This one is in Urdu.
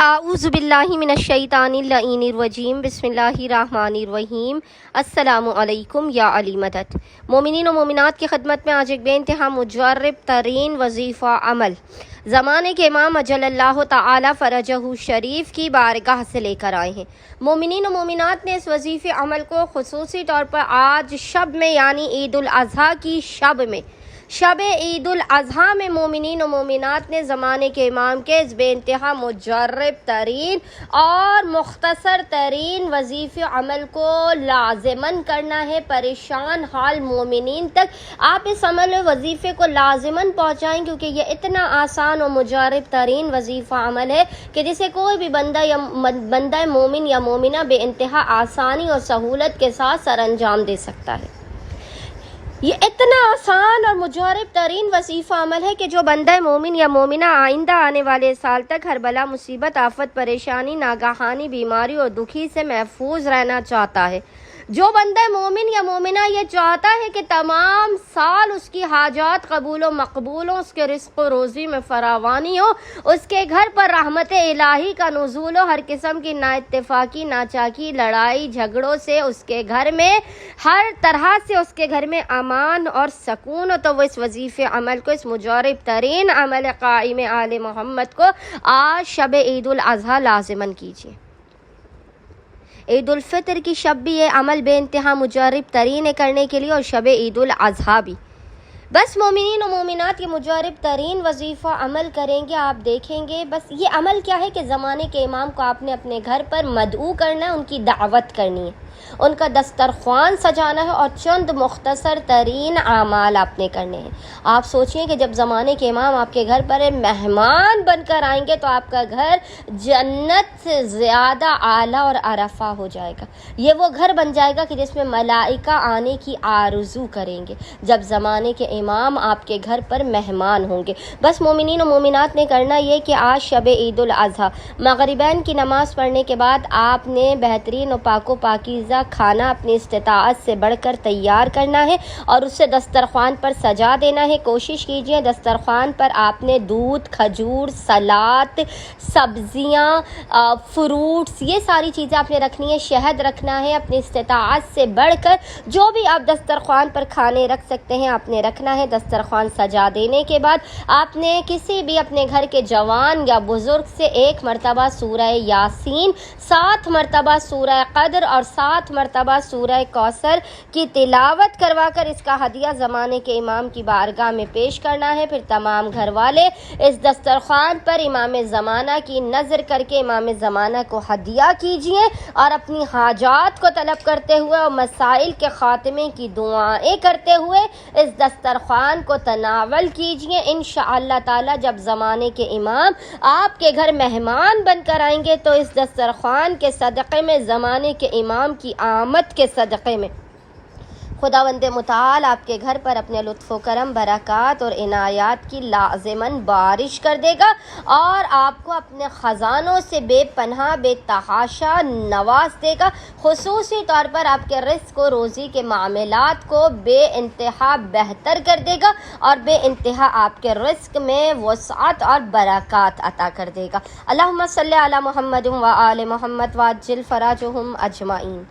اعوذ باللہ من الشیطان اللعین الرجیم بسم اللہ الرحمن الرحیم۔ السلام علیکم یا علی مدد۔ مومنین و مومنات کی خدمت میں آج ایک بے انتہا مجرب ترین وظیفہ عمل زمانے کے امام اجل اللہ تعالی فرجہ شریف کی بارگاہ سے لے کر آئے ہیں۔ مومنین و مومنات نے اس وظیفے عمل کو خصوصی طور پر آج شب میں یعنی عید الاضحیٰ کی شب عید الاضحیٰ میں مومنین و مومنات نے زمانے کے امام کے اس بے انتہا مجرب ترین اور مختصر ترین وظیفے عمل کو لازماً کرنا ہے۔ پریشان حال مومنین تک آپ اس عمل وظیفے کو لازماً پہنچائیں، کیونکہ یہ اتنا آسان و مجرب ترین وظیفہ عمل ہے کہ جسے کوئی بھی بندہ مومن یا مومنہ بے انتہا آسانی اور سہولت کے ساتھ سر انجام دے سکتا ہے۔ یہ اتنا آسان اور مجرب ترین وظیفہ عمل ہے کہ جو بندہ مومن یا مومنہ آئندہ آنے والے سال تک ہر بلا مصیبت آفت پریشانی ناگہانی بیماری اور دکھی سے محفوظ رہنا چاہتا ہے، جو بندہ مومن یا مومنہ یہ چاہتا ہے کہ تمام سال اس کی حاجات قبول و مقبول ہوں، اس کے رزق و روزی میں فراوانی ہو، اس کے گھر پر رحمت الہی کا نزول ہو، ہر قسم کی نا اتفاقی ناچاکی لڑائی جھگڑوں سے اس کے گھر میں ہر طرح سے اس کے گھر میں امان اور سکون ہو، تو وہ اس وظیفے عمل کو، اس مجرب ترین عمل قائم آل محمد کو آج شب عید الاضحیٰ لازماً کیجیے۔ عید الفطر کی شب بھی یہ عمل بے انتہا مجرب ترین ہے کرنے کے لیے، اور شب عید الاضحیٰ بھی۔ بس مومنین و مومنات یہ مجرب ترین وظیفہ عمل کریں گے، آپ دیکھیں گے۔ بس یہ عمل کیا ہے کہ زمانے کے امام کو آپ نے اپنے گھر پر مدعو کرنا ہے، ان کی دعوت کرنی ہے، ان کا دسترخوان سجانا ہے، اور چند مختصر ترین اعمال آپ نے کرنے ہیں۔ آپ سوچیں کہ جب زمانے کے امام آپ کے گھر پر مہمان بن کر آئیں گے تو آپ کا گھر جنت سے زیادہ اعلیٰ اور ارفع ہو جائے گا۔ یہ وہ گھر بن جائے گا کہ جس میں ملائکہ آنے کی آرزو کریں گے جب زمانے کے امام آپ کے گھر پر مہمان ہوں گے۔ بس مومنین و مومنات نے کرنا یہ کہ آج شب عید الاضحیٰ مغربین کی نماز پڑھنے کے بعد آپ نے بہترین و پاک و پاکیزہ کھانا اپنی استطاعت سے بڑھ کر تیار کرنا ہے اور اسے دسترخوان پر سجا دینا ہے۔ کوشش کیجئے دسترخوان پر آپ نے دودھ، کھجور، سلاد، سبزیاں، فروٹس، یہ ساری چیزیں آپ نے رکھنی ہے، شہد رکھنا ہے، اپنی استطاعت سے بڑھ کر جو بھی آپ دسترخوان پر کھانے رکھ سکتے ہیں آپ نے رکھنا ہے۔ دسترخوان سجا دینے کے بعد آپ نے کسی بھی اپنے گھر کے جوان یا بزرگ سے 1 مرتبہ سورہ یاسین، 7 مرتبہ سورہ قدر اور 7 مرتبہ سورہ کوثر کی تلاوت کروا کر اس کا ہدیہ زمانے کے امام کی بارگاہ میں پیش کرنا ہے۔ پھر تمام گھر والے اس دسترخوان پر امام زمانہ کی نظر کر کے امام زمانہ کو ہدیہ کیجئے، اور اپنی حاجات کو طلب کرتے ہوئے اور مسائل کے خاتمے کی دعائیں کرتے ہوئے اس دسترخوان کو تناول کیجئے۔ انشاءاللہ تعالی جب زمانے کے امام آپ کے گھر مہمان بن کر آئیں گے تو اس دسترخوان کے صدقے میں، زمانے کے امام کی آمد کے صدقے میں، خداوند متعال آپ کے گھر پر اپنے لطف و کرم، برکات اور عنایات کی لازماً بارش کر دے گا، اور آپ کو اپنے خزانوں سے بے پناہ بے تحاشا نواز دے گا۔ خصوصی طور پر آپ کے رزق و روزی کے معاملات کو بے انتہا بہتر کر دے گا، اور بے انتہا آپ کے رزق میں وسعت اور برکات عطا کر دے گا۔ اللہم صلی علی محمد و آل محمد وعجل فرجہم اجمعین۔